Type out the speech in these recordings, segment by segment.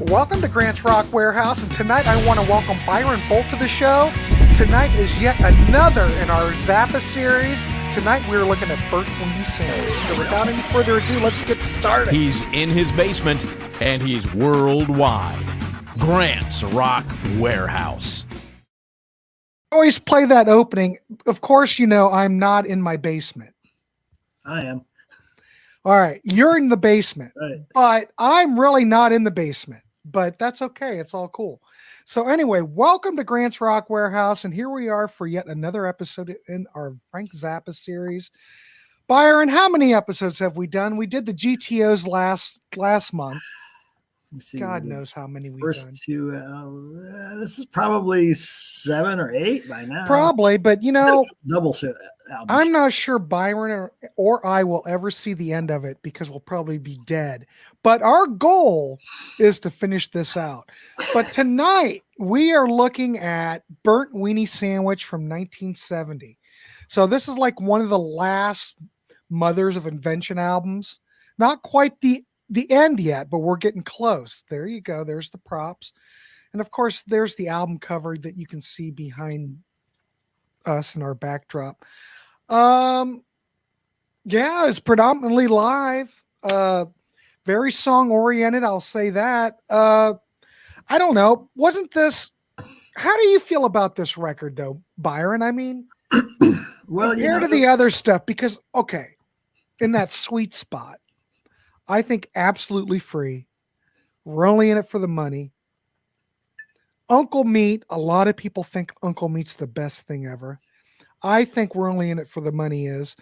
Welcome to Grant's Rock Warehouse, and tonight I want to welcome Byron Boldt to the show. Tonight is yet another in our Zappa series. Tonight we're looking at Bert Weeny Sandwich. So without any further ado, let's get started. He's in his basement, and he's worldwide. Grant's Rock Warehouse. I always play that opening. Of course, you know I'm not in my basement. I am. All right, you're in the basement, Right. but I'm really not in the basement. But that's okay. It's all cool. So anyway, welcome to Grant's Rock Warehouse, and here we are for yet another episode in our Frank Zappa series. Byron, how many episodes have we done? We did the GTOs last month. God knows how many we've First done. two, this is probably 7 or 8 by now. Probably, but you know, double set albums. I'm not sure Byron or I will ever see the end of it because we'll probably be dead. But our goal is to finish this out. But tonight we are looking at Burnt Weeny Sandwich from 1970. So this is like one of the last Mothers of Invention albums. Not quite the end yet, but we're getting close. There you go. There's the props. And of course, there's the album cover that you can see behind us in our backdrop. Yeah, it's predominantly live. Very song oriented, I'll say that. I don't know. Wasn't this, how do you feel about this record though, Byron? I mean, well, compared to the other stuff, because okay, in that sweet spot, I think Absolutely Free. We're only in it for the money. Uncle Meat, a lot of people think Uncle Meat's the best thing ever. I think We're Only in It for the Money is.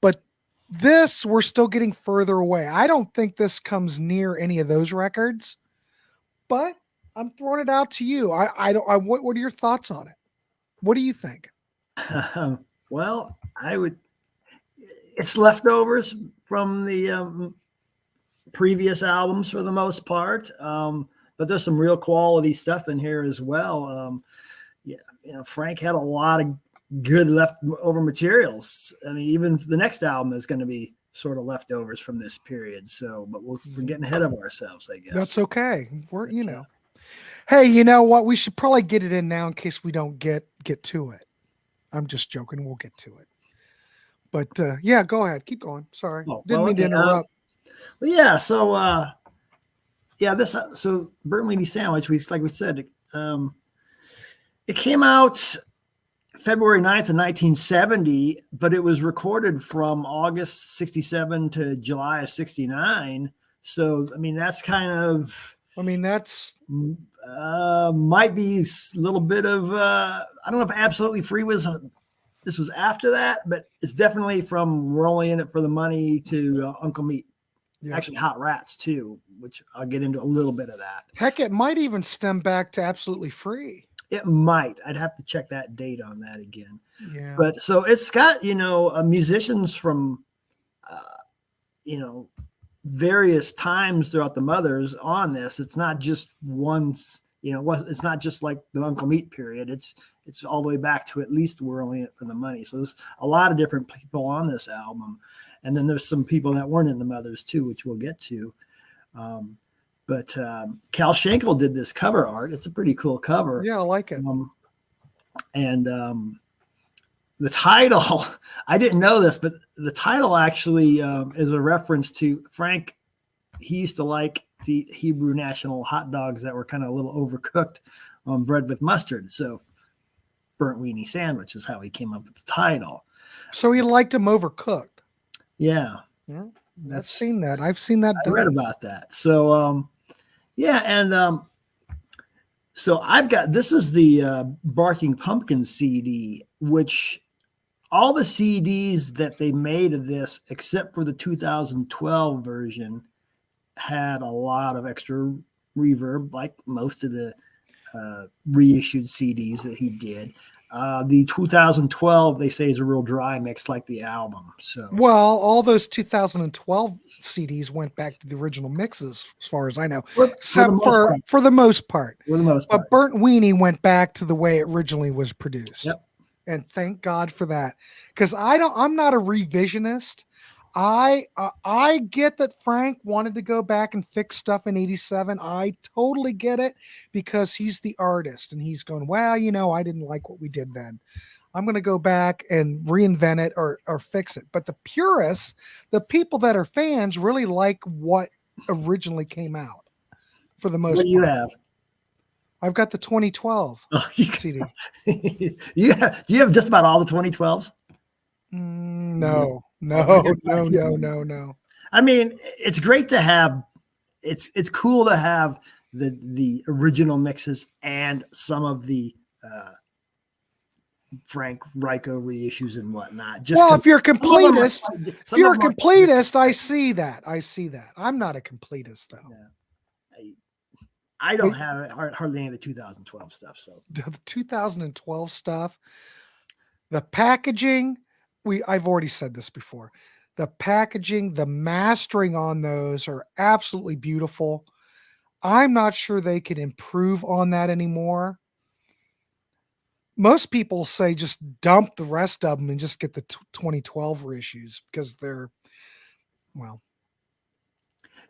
But this, we're still getting further away. I don't think this comes near any of those records. But I'm throwing it out to you. What are your thoughts on it? What do you think? Well, it's leftovers from the previous albums for the most part, but there's some real quality stuff in here as well. Frank had a lot of good leftover materials. I mean, even the next album is going to be sort of leftovers from this period. So, but we're getting ahead of ourselves, I guess. That's okay. Hey, you know what? We should probably get it in now in case we don't get to it. I'm just joking. We'll get to it. But yeah, go ahead. Keep going. Sorry. Didn't mean to interrupt. Well, yeah. So, so Burnt Weeny Sandwich, like we said, it came out February 9th of 1970, but it was recorded from August 67 to July of 69. So, I mean, that's might be a little bit of, I don't know if Absolutely Free this was after that, but it's definitely from We're Only in It for the Money to Uncle Meat. Yeah. Actually, Hot Rats too, which I'll get into a little bit of that. Heck, it might even stem back to Absolutely Free. It might. I'd have to check that date on that again. Yeah. But so it's got, musicians from, various times throughout the Mothers on this. It's not just once, it's not just like the Uncle Meat period. It's all the way back to at least We're Only in It for the Money. So there's a lot of different people on this album. And then there's some people that weren't in the Mothers too, which we'll get to. But Cal Schenkel did this cover art. It's a pretty cool cover. Yeah, I like it. The title, I didn't know this, but the title actually is a reference to Frank. He used to like the Hebrew national hot dogs that were kind of a little overcooked on bread with mustard. So Burnt Weeny Sandwich is how he came up with the title. So he liked them overcooked. Yeah. I've seen that. I've seen that. I read about that. So, so this is the Barking Pumpkin CD, which all the CDs that they made of this, except for the 2012 version, had a lot of extra reverb, like most of the reissued CDs that he did. The 2012, they say, is a real dry mix like the album. So, well, all those 2012 CDs went back to the original mixes, as far as I know, except for the most part. But Burnt Weeny went back to the way it originally was produced. Yep. And thank God for that, because I'm not a revisionist. I get that Frank wanted to go back and fix stuff in 87. I totally get it because he's the artist and he's going, well, I didn't like what we did then. I'm going to go back and reinvent it or fix it. But the purists, the people that are fans, really like what originally came out for the most part. What do you have? I've got the 2012 CD. Do you have just about all the 2012s? No. I mean, it's great to have. It's cool to have the original mixes and some of the Frank Ryko reissues and whatnot. If you're a completist, I see that. I'm not a completist though. Yeah. I don't have hardly any of the 2012 stuff. So the 2012 stuff, the packaging, I've already said this before. The packaging, the mastering on those are absolutely beautiful. I'm not sure they can improve on that anymore. Most people say just dump the rest of them and just get the 2012 reissues because they're, well.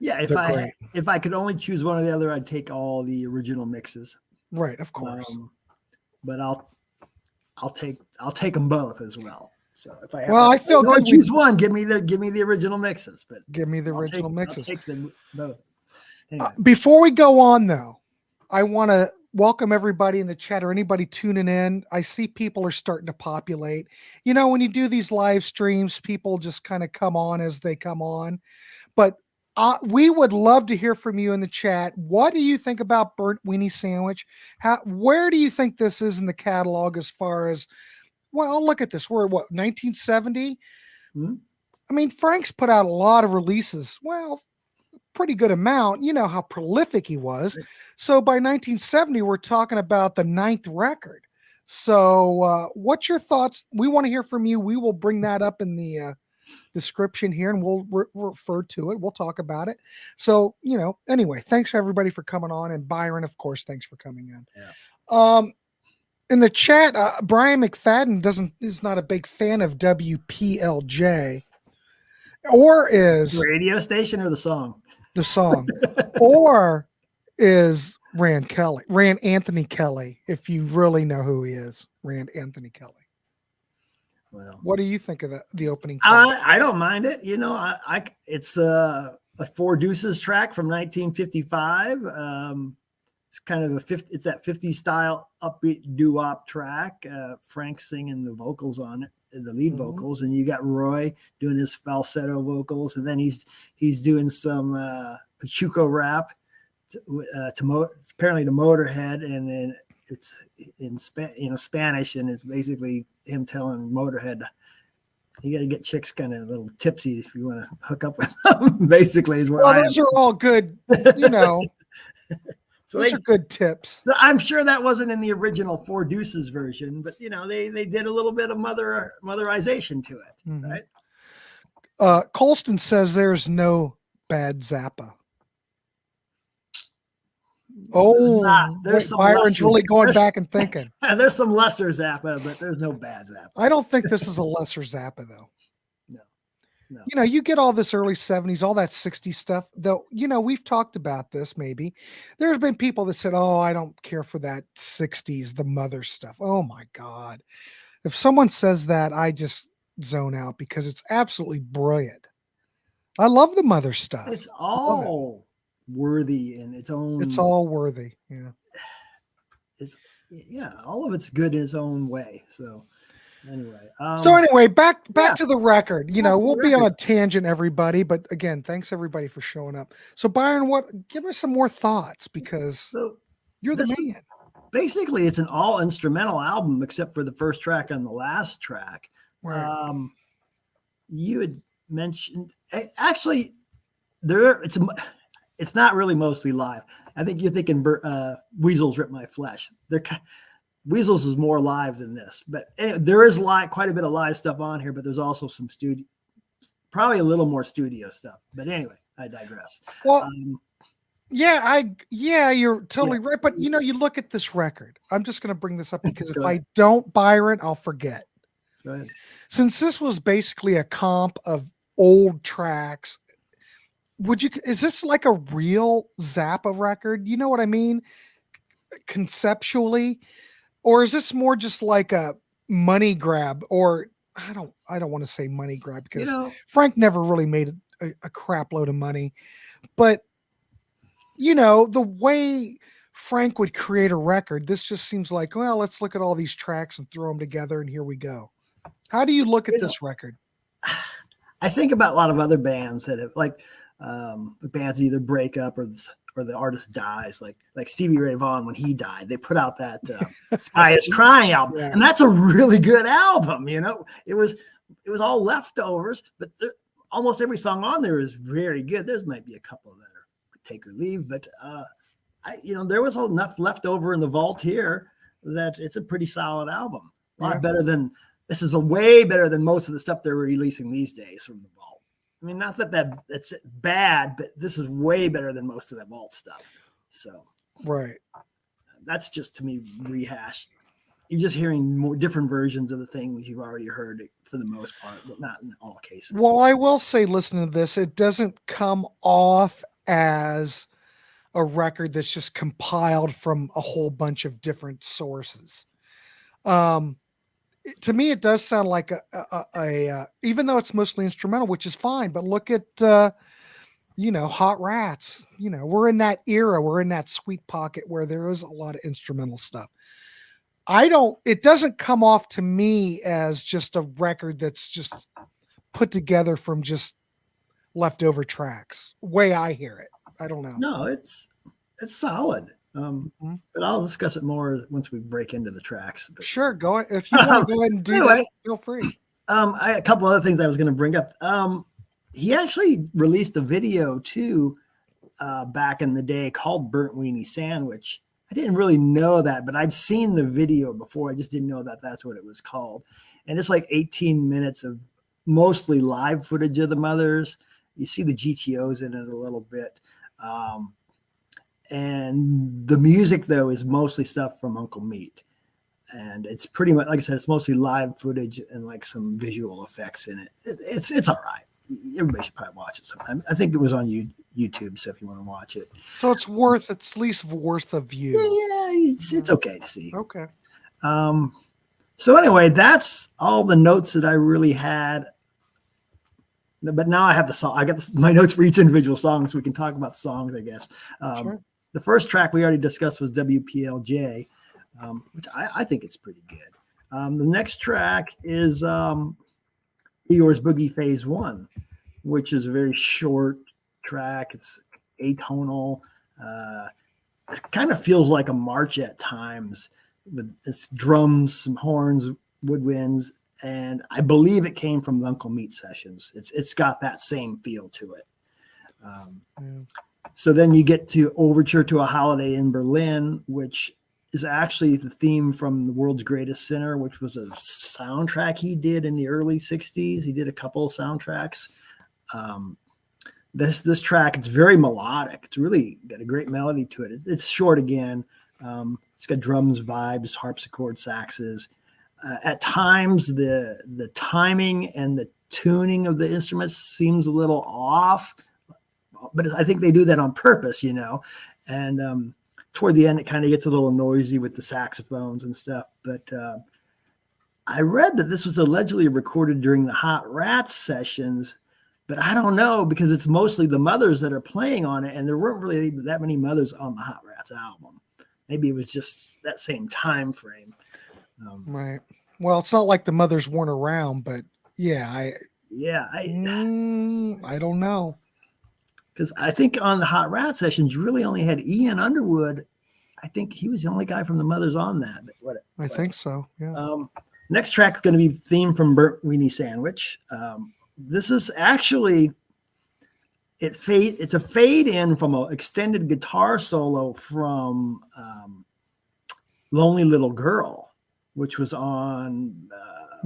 Yeah, if I could only choose one or the other, I'd take all the original mixes. Right, of course. But I'll take them both as well. So if I feel good. Choose one. Give me the original mixes. But give me the original mixes. I'll take them both. Anyway. Before we go on, though, I want to welcome everybody in the chat or anybody tuning in. I see people are starting to populate. When you do these live streams, people just kind of come on as they come on. But we would love to hear from you in the chat. What do you think about Burnt Weenie Sandwich? Where do you think this is in the catalog as far as, well, look at this. We're at 1970? Mm-hmm. I mean, Frank's put out a lot of releases. Well, pretty good amount. You know how prolific he was. Right. So by 1970, we're talking about the 9th record. So what's your thoughts? We want to hear from you. We will bring that up in the description here and we'll refer to it. We'll talk about it. So, anyway, thanks everybody for coming on. And Byron, of course, thanks for coming in. Yeah. In the chat, Brian McFadden is not a big fan of WPLJ, or is the radio station or the song, or is Rand Anthony Kelly. If you really know who he is, Rand Anthony Kelly. Well, what do you think of the opening? I don't mind it. It's a Four Deuces track from 1955. It's kind of it's that 50s style upbeat doo-wop track. Frank singing the vocals on it, the lead vocals, and you got Roy doing his falsetto vocals, and then he's doing some Pachuco rap apparently to Motorhead, and then it's in Spanish, and it's basically him telling Motorhead, you got to get chicks kind of a little tipsy if you want to hook up with them. Basically, is what. Well, those are all good, So those are good tips. So I'm sure that wasn't in the original Four Deuces version, but they did a little bit of motherization to it, right? Colston says there's no bad Zappa. Byron's really going back and thinking. There's some lesser Zappa, but there's no bad Zappa. I don't think this is a lesser Zappa, though. No. You get all this early 70s, all that 60s stuff, though, we've talked about this maybe. There's been people that said, oh, I don't care for that 60s, the Mother stuff. Oh, my God. If someone says that, I just zone out because it's absolutely brilliant. I love the Mother stuff. It's all worthy in its own. It's all worthy. Yeah. All of it's good in its own way. So anyway, back to the record. We'll be on a tangent, everybody. But again, thanks everybody for showing up. So Byron, give us some more thoughts because you're the man. Basically, it's an all instrumental album except for the first track on the last track. Right. You had mentioned actually it's not really mostly live. I think you're thinking Weasels Rip My Flesh. Weasels is more live than this, but there is quite a bit of live stuff on here, but there's also some probably a little more studio stuff. But anyway, I digress. Well, you're totally right. But you look at this record. I'm just going to bring this up because if I don't, Byron, I'll forget. Go ahead. Since this was basically a comp of old tracks. Is this like a real Zappa record? You know what I mean? Conceptually, or is this more just like a money grab? Or I don't want to say money grab because Frank never really made a crap load of money, but the way Frank would create a record, this just seems like, well, let's look at all these tracks and throw them together and here we go. How do you look at this record? I think about a lot of other bands that have bands either break up or the artist dies, like Stevie Ray Vaughan. When he died, they put out that Sky is Crying album, and that's a really good album. It was all leftovers, but almost every song on there is very good. There's might be a couple that are take or leave, but there was enough left over in the vault here that it's a pretty solid album. A lot better than this is way better than most of the stuff they're releasing these days from the vault. I mean, not that's bad, but this is way better than most of that vault stuff. So, that's just to me rehashed. You're just hearing more different versions of the things you've already heard for the most part, but not in all cases. Well, I will say, listening to this, it doesn't come off as a record that's just compiled from a whole bunch of different sources. To me, it does sound like a even though it's mostly instrumental, which is fine. But look at Hot Rats. We're in that era. We're in that sweet pocket where there is a lot of instrumental stuff. It doesn't come off to me as just a record that's just put together from just leftover tracks. Way I hear it. I don't know. No, it's solid. But I'll discuss it more once we break into the tracks. But, sure, go ahead. If you want to go ahead and do that, feel free. A couple other things I was going to bring up. He actually released a video too back in the day called Burnt Weeny Sandwich. I didn't really know that, but I'd seen the video before. I just didn't know that that's what it was called. And it's like 18 minutes of mostly live footage of the Mothers. You see the GTOs in it a little bit. And the music, though, is mostly stuff from Uncle Meat. And it's pretty much, like I said, it's mostly live footage and like some visual effects in it. It's all right. Everybody should probably watch it sometime. I think it was on YouTube, so if you want to watch it. So it's at least worth a view. Yeah, it's okay to see. Okay. So anyway, that's all the notes that I really had. But now I have the song. I got my notes for each individual song, so we can talk about the songs, I guess. Sure. The first track we already discussed was WPLJ, which I think it's pretty good. The next track is Eeyore's Boogie Phase 1, which is a very short track. It's atonal. It kind of feels like a march at times with its drums, some horns, woodwinds, and I believe it came from the Uncle Meat sessions. It's got that same feel to it. So then you get to Overture to a Holiday in Berlin, which is actually the theme from The World's Greatest Sinner, which was a soundtrack he did in the early 60s. He did a couple of soundtracks. This track, it's very melodic. It's really got a great melody to it. It's short again. It's got drums, vibes, harpsichord, saxes. At times, the timing and the tuning of the instruments seems a little off, but I think they do that on purpose, And toward the end, it kind of gets a little noisy with the saxophones and stuff. But I read that this was allegedly recorded during the Hot Rats sessions, but I don't know because it's mostly the Mothers that are playing on it, and there weren't really that many Mothers on the Hot Rats album. Maybe it was just that same time frame. Right. Well, it's not like the Mothers weren't around, but I don't know. Because I think on the Hot Rat sessions, you really only had Ian Underwood. I think he was the only guy from the Mothers on that. I think so. Yeah. Next track is going to be theme from Burnt Weeny Sandwich. This is actually it's a fade in from an extended guitar solo from Lonely Little Girl, which was on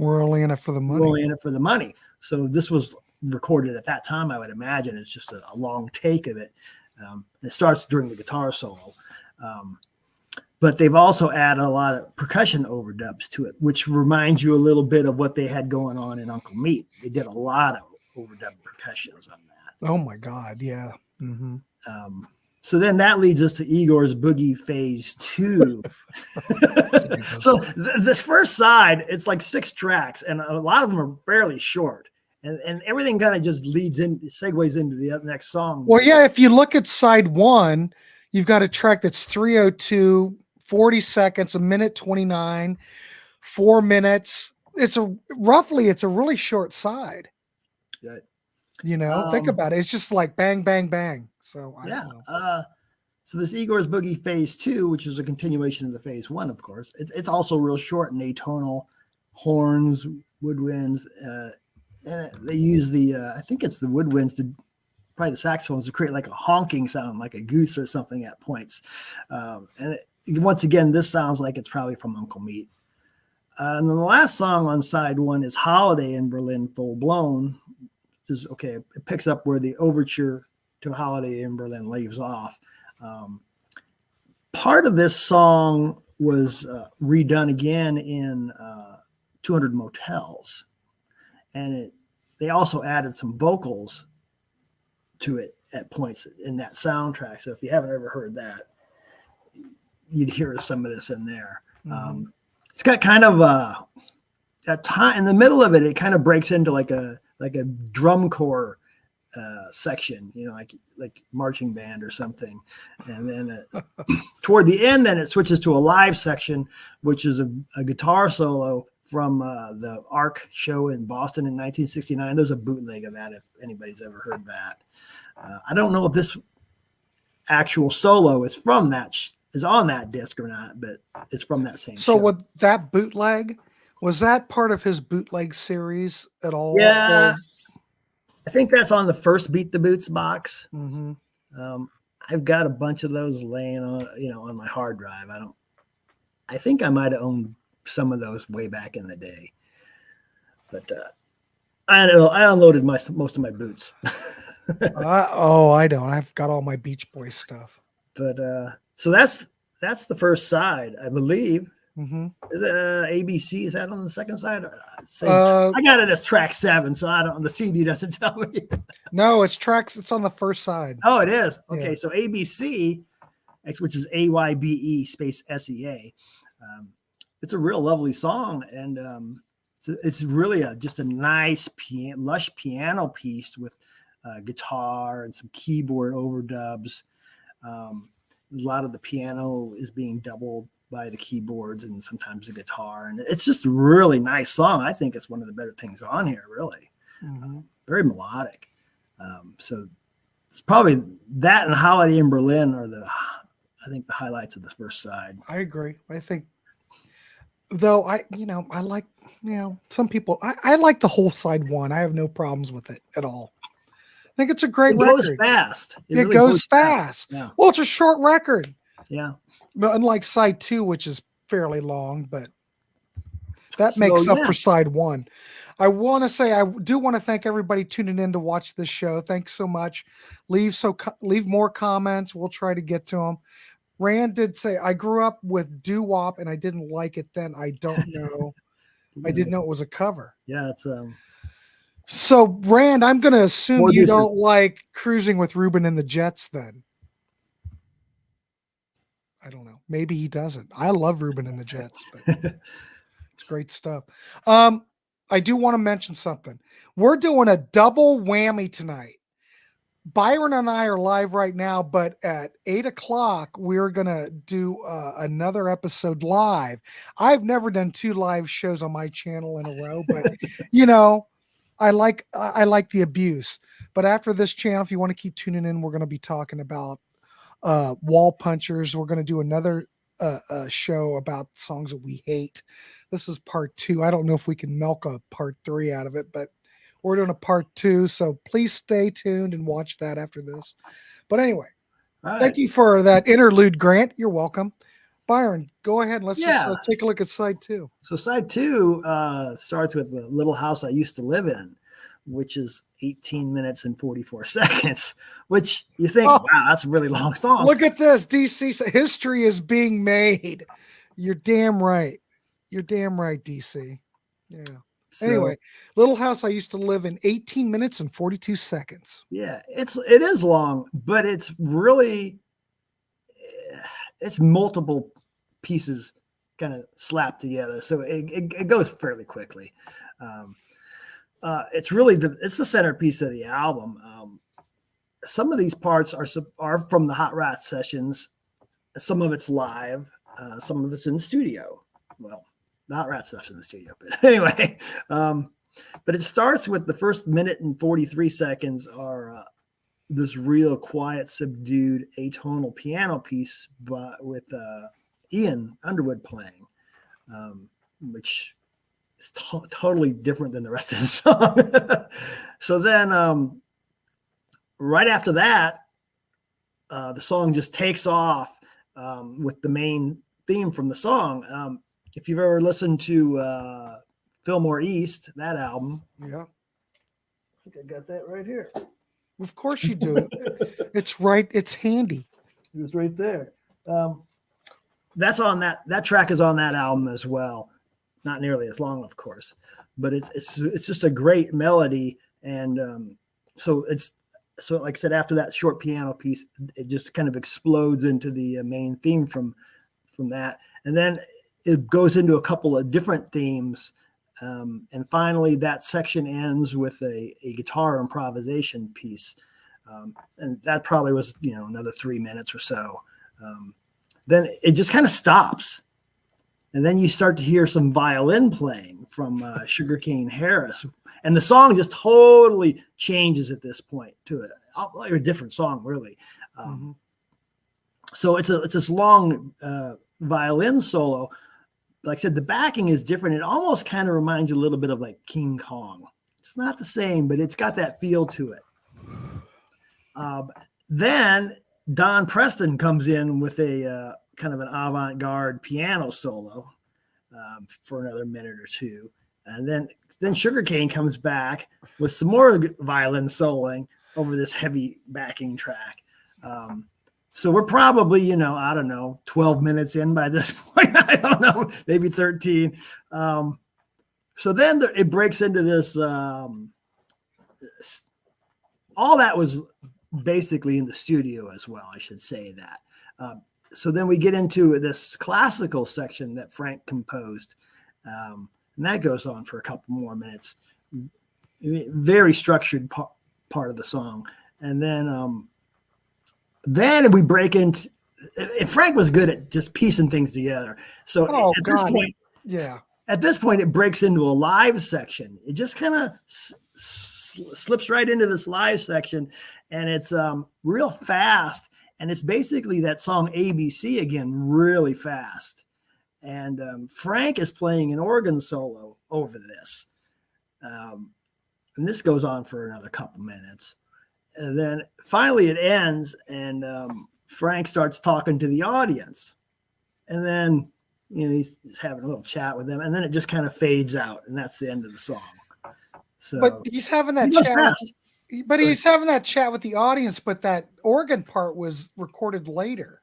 We're Only in It for the Money. We're Only in It for the Money. So this was recorded at that time, I would imagine. It's just a long take of it. It starts during the guitar solo. But they've also added a lot of percussion overdubs to it, which reminds you a little bit of what they had going on in Uncle Meat. They did a lot of overdub percussions on that. Oh my God. Yeah. Mm-hmm. So then that leads us to Igor's Boogie Phase 2. So this first side, it's like 6 tracks, and a lot of them are fairly short. And everything kind of just segues into the next song. Well, yeah, if you look at side 1, you've got a track that's 3:02, 40 seconds, 1:29, 4 minutes. It's a really short side. Good. Think about it. It's just like bang, bang, bang. So I don't know. So this Igor's Boogie Phase 2, which is a continuation of the Phase 1, of course, it's also real short and atonal, horns, woodwinds, and they use I think it's the woodwinds probably the saxophones to create like a honking sound, like a goose or something at points. Once again, this sounds like it's probably from Uncle Meat. And then the last song on side 1 is Holiday in Berlin Full Blown. It picks up where the overture to Holiday in Berlin leaves off. Part of this song was redone again in 200 Motels, and they also added some vocals to it at points in that soundtrack. So if you haven't ever heard that, you'd hear some of this in there. Mm-hmm. It's got kind of a time in the middle of it. It kind of breaks into like a drum corps section, like marching band or something. And then toward the end, then it switches to a live section, which is a guitar solo from the Arc show in Boston in 1969. There's a bootleg of that if anybody's ever heard that. I don't know if this actual solo is from that is on that disc or not, but it's from that same show. With that bootleg, was that part of his bootleg series at all? Yeah. I think that's on the first Beat the Boots box. Mm-hmm. I've got a bunch of those laying on my hard drive. I think I might have owned some of those way back in the day, but I unloaded most of my boots. I don't. I've got all my Beach Boys stuff. But so that's the first side, I believe. Mm-hmm. Is it ABC? Is that on the second side? I got it as track 7, so I don't. The CD doesn't tell me. No, it's tracks. It's on the first side. Oh, it is. Okay, Yeah. So ABC, which is AYBE space SEA. It's a real lovely song, and it's really just a nice lush piano piece with guitar and some keyboard overdubs. A lot of the piano is being doubled by the keyboards and sometimes the guitar, and it's just a really nice song. I think it's one of the better things on here, really. Mm-hmm. Very melodic. So it's probably that and Holiday in Berlin are the highlights of the first side. I agree. I think, though, I like, some people, I like the whole side 1. I have no problems with it at all. I think it's a great record. Goes fast. It really goes fast. Yeah. Well, it's a short record. Yeah. Unlike side 2, which is fairly long, but that makes up for side 1. I want to say, I do want to thank everybody tuning in to watch this show. Thanks so much. Leave more comments. We'll try to get to them. Rand did say, I grew up with doo-wop and I didn't like it then. I don't know. I didn't know it was a cover. Yeah, it's So Rand, I'm going to assume you don't like Cruising with Ruben and the Jets then. I don't know. Maybe he doesn't. I love Ruben and the Jets, but it's great stuff. I do want to mention something. We're doing a double whammy tonight. Byron and I are live right now, but at 8:00, we're going to do another episode live. I've never done 2 live shows on my channel in a row, but I like the abuse. But after this channel, if you want to keep tuning in, we're going to be talking about Wall Punchers. We're going to do another show about songs that we hate. This is part 2. I don't know if we can milk a part 3 out of it, but we're doing a part 2. So please stay tuned and watch that after this. But anyway, Thank you for that interlude, Grant. You're welcome. Byron, go ahead. Let's just take a look at side 2. So side 2 starts with the little house I used to live in, which is 18 minutes and 44 seconds, which you think, wow, that's a really long song. Look at this. DC history is being made. You're damn right. You're damn right, DC. Yeah. So, Anyway, Little House I Used to Live in 18 minutes and 42 seconds. yeah, it is long, but it's really, it's multiple pieces kind of slapped together. So it goes fairly quickly. It's really it's the centerpiece of the album. Some of these parts are from the Hot Rats sessions. Some of it's live. Some of it's in the studio. Well, the Hot Rats stuff's in the studio, but anyway. But it starts with the first minute and 43 seconds are this real quiet, subdued atonal piano piece, but with Ian Underwood playing, which is totally different than the rest of the song. So then, right after that, the song just takes off with the main theme from the song. If you've ever listened to Fillmore East, that album. Yeah. I think I got that right here. Of course you do. It's right. It's handy. It was right there. That's on that track is on that album as well. Not nearly as long, of course, but it's just a great melody. And so like I said, after that short piano piece, it just kind of explodes into the main theme from that. And then it goes into a couple of different themes. And finally, that section ends with a guitar improvisation piece. And that probably was, another 3 minutes or so. Then it just kind of stops. And then you start to hear some violin playing from Sugarcane Harris. And the song just totally changes at this point to a different song, really. So it's this long violin solo. Like I said, the backing is different. It almost kind of reminds you a little bit of like King Kong. It's not the same, but it's got that feel to it. Then Don Preston comes in with a kind of an avant-garde piano solo for another minute or two. And then Sugarcane comes back with some more violin soloing over this heavy backing track. So we're probably, I don't know, 12 minutes in by this point. I don't know, maybe 13. So then it breaks into this. All that was basically in the studio as well, I should say that. So then we get into this classical section that Frank composed. And that goes on for a couple more minutes. Very structured part of the song. And then we break into, and Frank was good at just piecing things together. So at this point, it breaks into a live section. It just kind of slips right into this live section, and it's real fast. And it's basically that song ABC again, really fast. And Frank is playing an organ solo over this. And this goes on for another couple minutes. And then finally it ends, and Frank starts talking to the audience. And then, he's having a little chat with them, and then it just kind of fades out, and that's the end of the song. So, but he's having that chat. But he's having that chat with the audience, but that organ part was recorded later.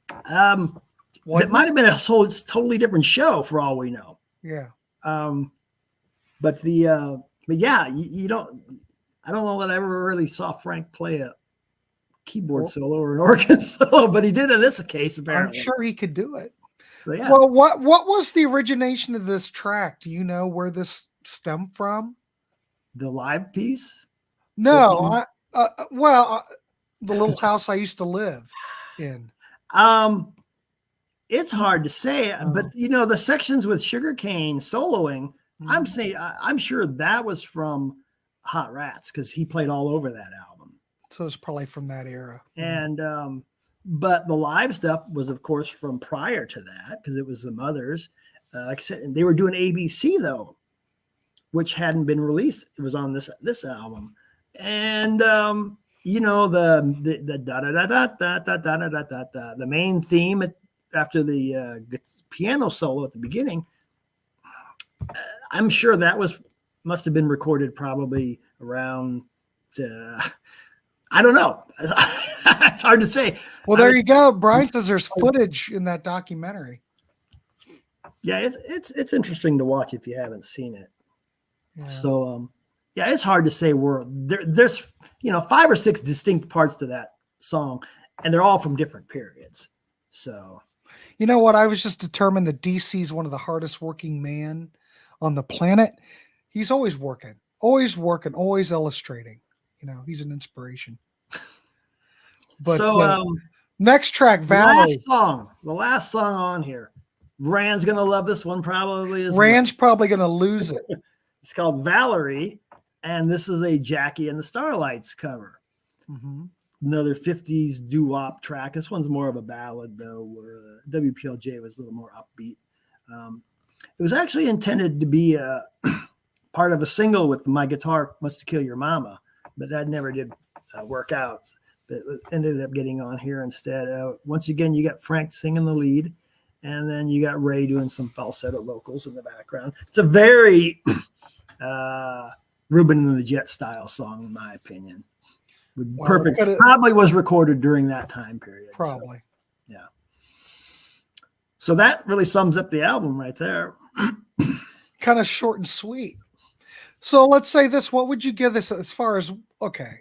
It might have been a totally different show for all we know. Yeah. But yeah, you don't. I don't know that I ever really saw Frank play a keyboard solo or an organ solo, but he did in this case, apparently. I'm sure he could do it. So, yeah. Well, what was the origination of this track? Do you know where this stemmed from? The live piece? No. The Little House I Used to Live in. It's hard to say, but the sections with Sugarcane soloing, I'm sure that was from Hot Rats, because he played all over that album. So it's probably from that era. And but the live stuff was, of course, from prior to that, because it was the Mothers. Like I said, they were doing ABC though, which hadn't been released. It was on this album, and the da da da da da da da da da da, the main theme after the piano solo at the beginning. I'm sure that must have been recorded probably around. I don't know. It's hard to say. Well, there you go. Brian says there's footage in that documentary. Yeah, it's interesting to watch if you haven't seen it. Yeah. So yeah, it's hard to say there's 5 or 6 distinct parts to that song, and they're all from different periods. So you know what? I was just determined that DC is one of the hardest working man on the planet. He's always working, always illustrating. He's an inspiration. But so next track, Valerie. The last song on here. Rand's gonna love this one probably as Rand's probably gonna lose it. It's called Valerie, and this is a Jackie and the Starlights cover. Mm-hmm. Another 50s doo-wop track. This one's more of a ballad, though, where WPLJ was a little more upbeat. It was actually intended to be a part of a single with My Guitar Must Kill Your Mama, but that never did work out. But it ended up getting on here instead. Once again, you got Frank singing the lead, and then you got Ray doing some falsetto vocals in the background. It's a very Reuben and the Jet style song, in my opinion. Well, perfect. Probably was recorded during that time period. Probably. So, yeah. So that really sums up the album right there. Kind of short and sweet. So let's say this. What would you give this as far as, okay.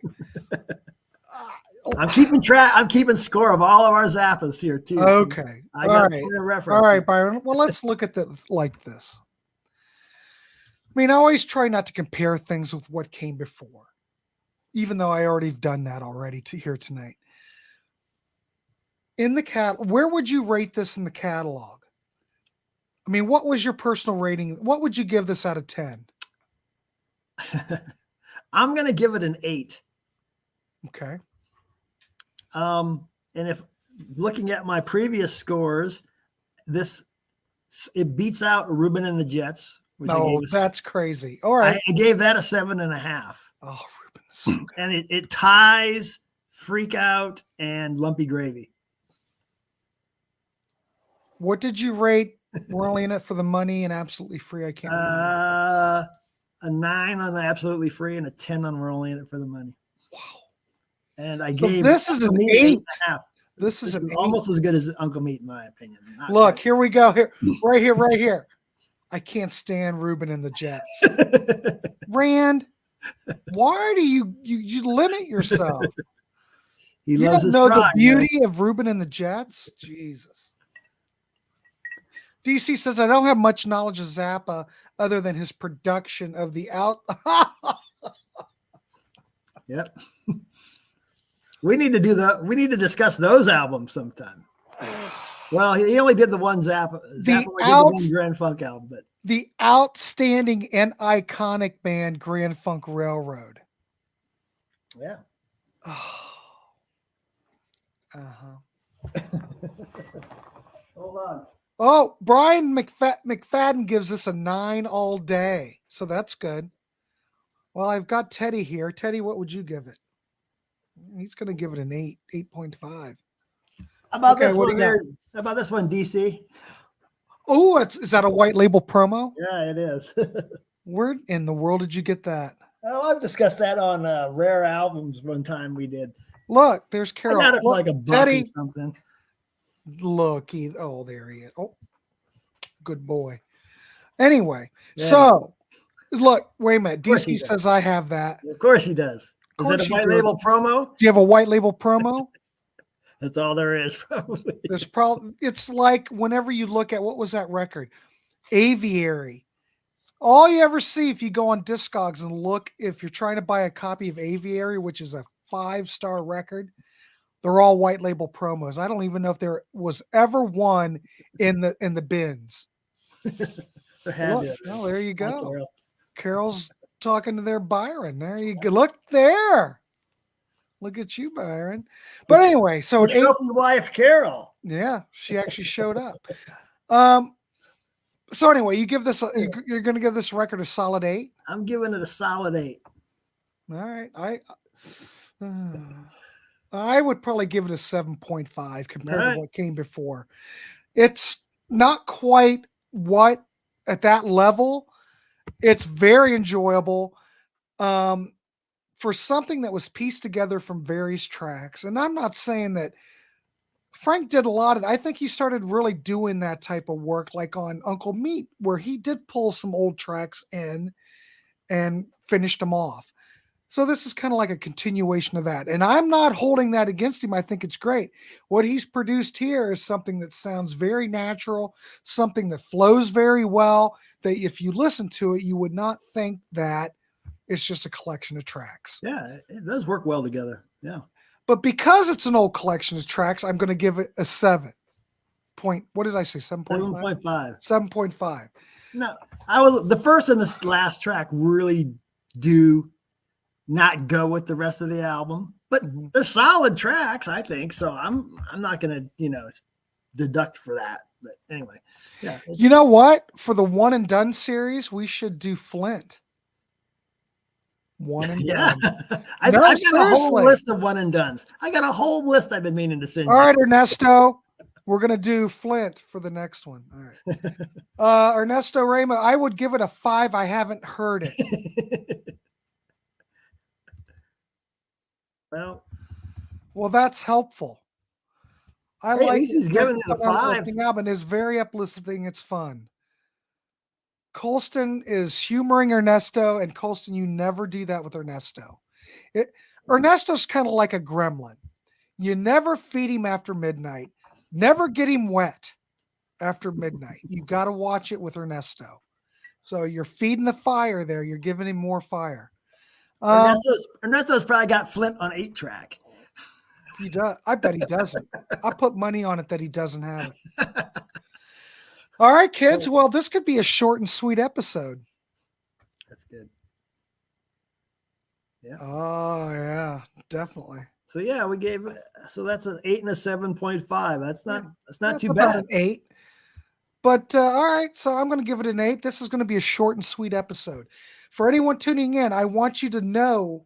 I'm keeping track. I'm keeping score of all of our Zappas here too. Okay. So I got a reference. All right, Byron. Well, let's look at it like this. I mean, I always try not to compare things with what came before, even though I already have done that already here tonight. In the where would you rate this in the catalog? I mean, what was your personal rating? What would you give this out of 10? I'm going to give it an 8. Okay. And if looking at my previous scores, it beats out Reuben and the Jets. No, that's crazy. All right. I gave that a 7.5. Oh, Reuben's so good. And it ties Freak Out and Lumpy Gravy. What did you rate We're Only in It for the Money and Absolutely Free? I can't remember. A 9 on the Absolutely Free and a 10 on We're Only in It for the Money. Wow. And I gave this is an 8.5. This is almost as good as Uncle Meat, in my opinion. Look, here we go. Right here. I can't stand Reuben and the Jets. Rand, why do you limit yourself? He you loves don't his know pride, the beauty of Reuben and the Jets? Jesus. DC says, I don't have much knowledge of Zappa other than his production of the Yep. We need to discuss those albums sometime. Well, he only did the one Zappa did the one Grand Funk album, but the outstanding and iconic band Grand Funk Railroad. Yeah. Hold on. Oh, Brian McFadden gives us a 9 all day. So that's good. Well, I've got Teddy here. Teddy, what would you give it? He's going to give it an 8.5. How about this one here? How about this one, DC? Oh, is that a white label promo? Yeah, it is. Where in the world did you get that? Oh, I've discussed that on Rare Albums one time we did. Look, there's Carol. I got it for like a buck or something. Look, there he is. Oh, good boy. Anyway, so look, wait a minute. DC says I have that. Of course he does. Is that a white label promo? Do you have a white label promo? That's all there is, probably. It's like whenever you look at what was that record? Aviary. All you ever see if you go on Discogs and look, if you're trying to buy a copy of Aviary, which is a 5-star record, they're all white label promos. I don't even know if there was ever one in the bins. Oh, there you go. Carol's talking to their Byron. There you go. Look there. Look at you, Byron. But anyway, so trophy wife Carol. Yeah, she actually showed up. So anyway, you give this you're going to give this record a solid 8. I'm giving it a solid 8. All right, I would probably give it a 7.5 compared to what came before. It's not quite what at that level. It's very enjoyable. For something that was pieced together from various tracks. And I'm not saying that Frank did a lot of that. I think he started really doing that type of work, like on Uncle Meat, where he did pull some old tracks in and finished them off. So this is kind of like a continuation of that. And I'm not holding that against him. I think it's great. What he's produced here is something that sounds very natural, something that flows very well, that if you listen to it, you would not think that it's just a collection of tracks. Yeah, it does work well together. Yeah. But because it's an old collection of tracks, I'm going to give it a 7. What did I say? 7.5? 7.5. 7.5. No, the first and the last track really do not go with the rest of the album, but they're solid tracks, I think. So I'm not gonna, deduct for that. But anyway, yeah. You know what? For the One and Done series, we should do Flint. One and done. I've got a whole list of one and dones. I got a whole list I've been meaning to send. All right, Ernesto. We're gonna do Flint for the next one. All right. Ernesto Rama, I would give it a 5. I haven't heard it. Well, that's helpful. I like at least he's giving it a 5. Album is very uplifting. It's fun. Colston is humoring Ernesto, and Colston, you never do that with Ernesto. Ernesto's kind of like a gremlin. You never feed him after midnight. Never get him wet after midnight. You got to watch it with Ernesto. So you're feeding the fire there. You're giving him more fire. Ernesto's probably got Flint on 8-track. He does. I bet he doesn't. I put money on it that he doesn't have it. All right, kids. Well, this could be a short and sweet episode. That's good. Yeah. Oh, yeah, definitely. So yeah, we gave it. So that's an 8 and a 7.5. That's not too about bad. An 8. But all right, so I'm going to give it an 8. This is going to be a short and sweet episode. For anyone tuning in, I want you to know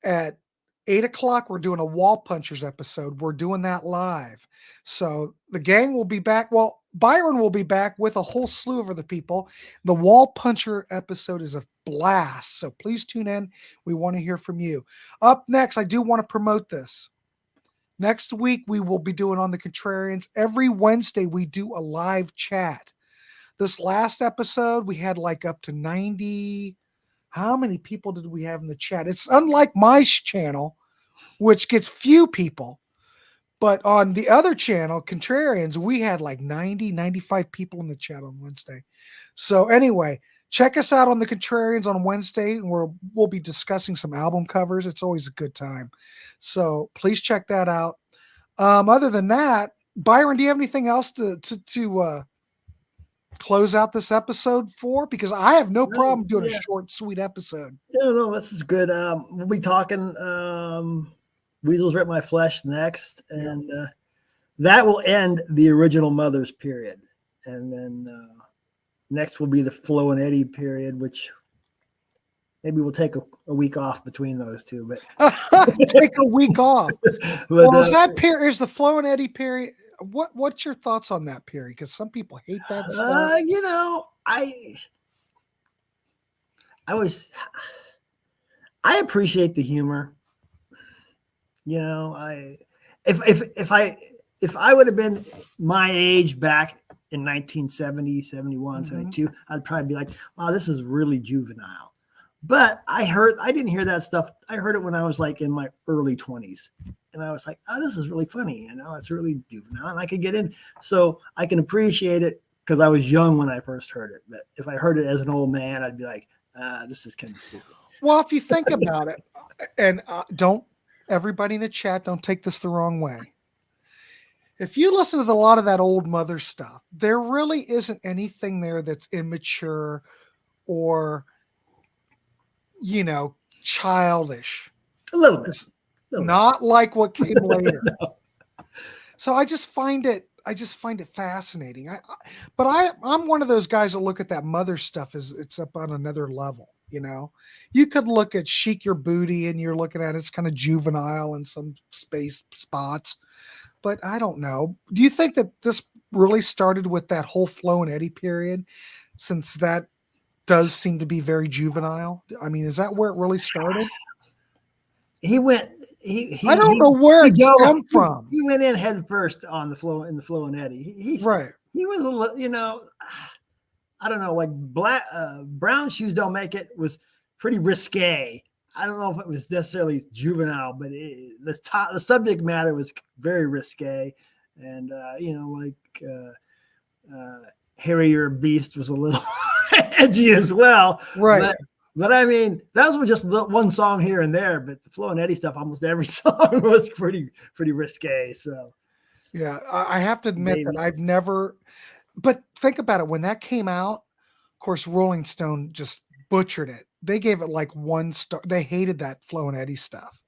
at 8 o'clock, we're doing a Wall Punchers episode. We're doing that live. So the gang will be back. Well, Byron will be back with a whole slew of other people. The Wall Puncher episode is a blast. So please tune in. We want to hear from you. Up next, I do want to promote this. Next week, we will be doing On the Contrarians. Every Wednesday, we do a live chat. This last episode, we had like up to 90. How many people did we have in the chat? It's unlike my channel, which gets few people. But on the other channel, Contrarians, we had like 90, 95 people in the chat on Wednesday. So anyway, check us out on the Contrarians on Wednesday, where we'll be discussing some album covers. It's always a good time. So please check that out. Other than that, Byron, do you have anything else to close out this episode for? Because I have no problem doing a short, sweet episode. No, this is good. We'll be talking Weasels Rip My Flesh next, and that will end the original Mothers period. And then next will be the Flo and Eddie period, which maybe we'll take a week off between those two. But take a week off. Well, is that period? Is the Flo and Eddie period? What's your thoughts on that period? Because some people hate that stuff. I appreciate the humor. If I would have been my age back in 1970, 71, 72, I'd probably be like, wow, this is really juvenile. But I didn't hear that stuff. I heard it when I was like in my early 20s. And I was like, oh, this is really funny. It's really juvenile. And I could get in. So I can appreciate it because I was young when I first heard it. But if I heard it as an old man, I'd be like, this is kind of stupid. Well, if you think about it, and don't everybody in the chat, don't take this the wrong way. If you listen to a lot of that old Mother stuff, there really isn't anything there that's immature or, childish. A little bit. Not like what came later. No. So I just find it fascinating. I'm one of those guys that look at that Mother stuff as it's up on another level. You could look at Chic Your Booty and you're looking at it's kind of juvenile in some space spots, but I don't know. Do you think that this really started with that whole Flo and Eddie period, since that does seem to be very juvenile? I mean, is that where it really started? he went. I don't know where it stemmed He, from. he went in head first on the flow in the Flo and Eddie. Right. He was a little, I don't know, like Brown Shoes Don't Make It was pretty risque. I don't know if it was necessarily juvenile, but the subject matter was very risque, and Harrier Beast was a little edgy as well. Right. But I mean, that was just one song here and there. But the Flo and Eddie stuff, almost every song was pretty risque. So, yeah, I have to admit that I've never. But think about it. When that came out, of course, Rolling Stone just butchered it. They gave it like 1 star. They hated that Flo and Eddie stuff.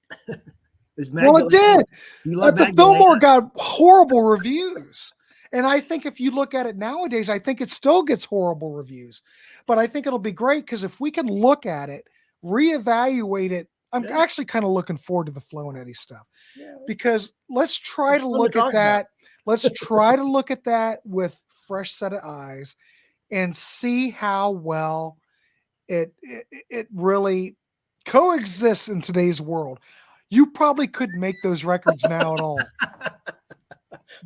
Well, it did. But the Fillmore got horrible reviews. And I think if you look at it nowadays, I think it still gets horrible reviews. But I think it'll be great because if we can look at it, reevaluate it, I'm actually kind of looking forward to the Flo and Eddie stuff. Yeah. Because let's try to look at that. Let's try to look at that with fresh set of eyes and see how well it really coexists in today's world. You probably couldn't make those records now at all.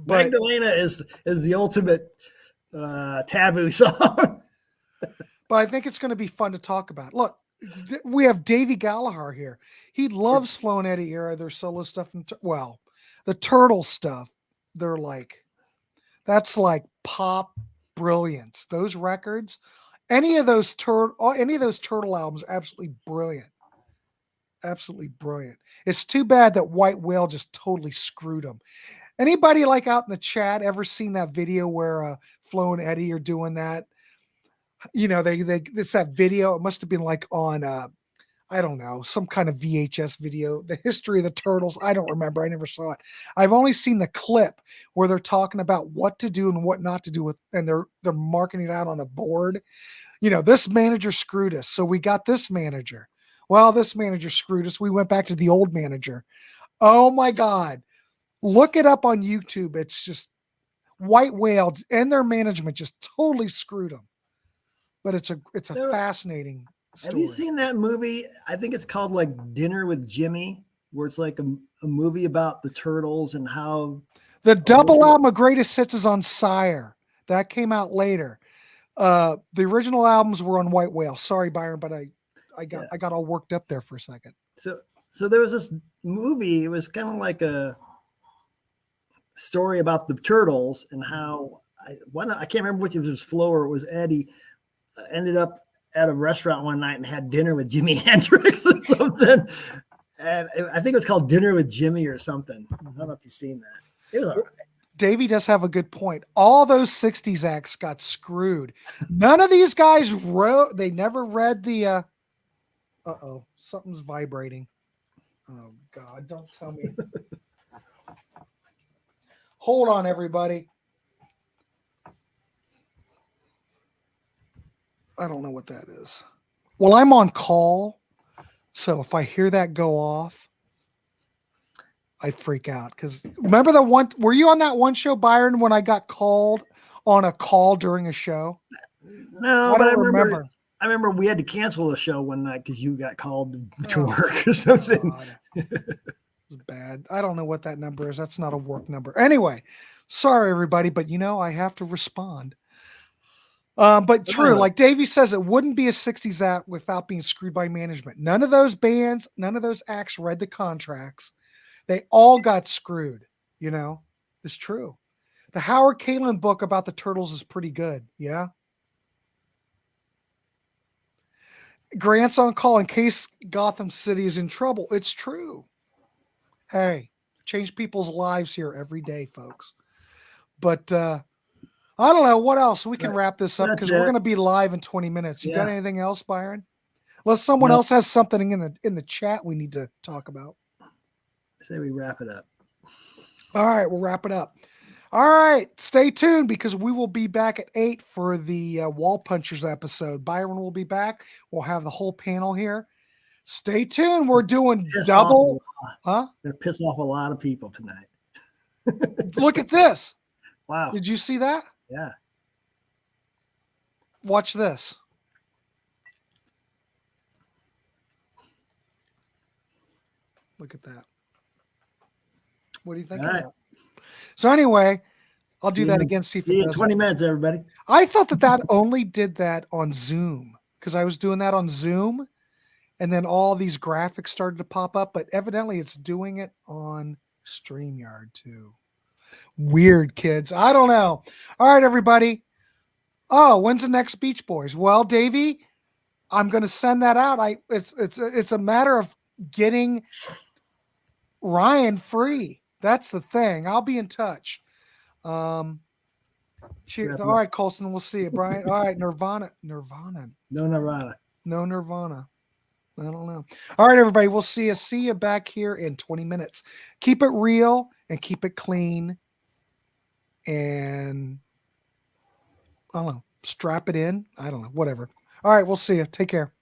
But Magdalena is the ultimate taboo song. But I think it's going to be fun to talk about. Look, we have Davy Gallagher here. He loves Flo and Eddie era, their solo stuff. The Turtle stuff. They're like, that's like pop brilliance. Those records, any of those Turtle albums, absolutely brilliant. Absolutely brilliant. It's too bad that White Whale just totally screwed them. Anybody like out in the chat ever seen that video where Flo and Eddie are doing that? It's that video. It must have been like on I don't know, some kind of VHS video, the history of the Turtles. I don't remember. I never saw it. I've only seen the clip where they're talking about what to do and what not to do with, and they're marking it out on a board. This manager screwed us, so we got this manager. Well, this manager screwed us. We went back to the old manager. Oh my God. Look it up on YouTube. It's just White Whale and their management just totally screwed them. But it's a fascinating story. Have you seen that movie? I think it's called like Dinner with Jimmy, where it's like a movie about the Turtles and how the double album of greatest hits is on Sire. That came out later. The original albums were on White Whale. Sorry, Byron, but I got all worked up there for a second. So there was this movie. It was kind of like a story about the Turtles and how I can't remember which, if it was Flo or it was Eddie, ended up at a restaurant one night and had dinner with Jimi Hendrix or something. And I think it was called Dinner with Jimmy or something. I don't know if you've seen that. It was all right. Davey does have a good point. All those 60s acts got screwed. None of these guys they never read the something's vibrating. Oh God, don't tell me. Hold on, everybody. I don't know what that is. Well, I'm on call, so if I hear that go off, I freak out. Because remember the one? Were you on that one show, Byron, when I got called on a call during a show? No, but I remember we had to cancel the show one night because you got called to work or something. It was bad. I don't know what that number is. That's not a work number. Anyway, sorry everybody, but I have to respond. But true, like Davey says, it wouldn't be a 60s act without being screwed by management. None of those bands, none of those acts read the contracts. They all got screwed. It's true. The Howard Kalin book about the Turtles is pretty good. Yeah. Grant's on call in case Gotham City is in trouble. It's true. Hey, change people's lives here every day, folks. But I don't know what else. We can wrap this up because we're going to be live in 20 minutes. You got anything else, Byron? Unless someone else has something in the chat we need to talk about. I say we wrap it up. All right, we'll wrap it up. All right, stay tuned because we will be back at 8 for the Wall Punchers episode. Byron will be back. We'll have the whole panel here. Stay tuned. We're doing double. Huh? Going to piss off a lot of people tonight. Look at this. Wow. Did you see that? Yeah. Watch this. Look at that. What do you think All of right. that? So anyway, I'll See do that you- again. See if See it you in does 20 it. minutes, everybody. I thought that only did that on Zoom because I was doing that on Zoom, and then all these graphics started to pop up. But evidently, it's doing it on StreamYard too. Weird, kids. I don't know. All right, everybody. Oh, when's the next Beach Boys? Well, Davy, I'm going to send that out. It's a matter of getting Ryan free. That's the thing. I'll be in touch. Cheers. All right, Colson. We'll see you, Brian. All right, Nirvana. No Nirvana. No Nirvana. I don't know. All right, everybody. We'll see you. See you back here in 20 minutes. Keep it real and keep it clean. And I don't know. Strap it in. I don't know. Whatever. All right. We'll see you. Take care.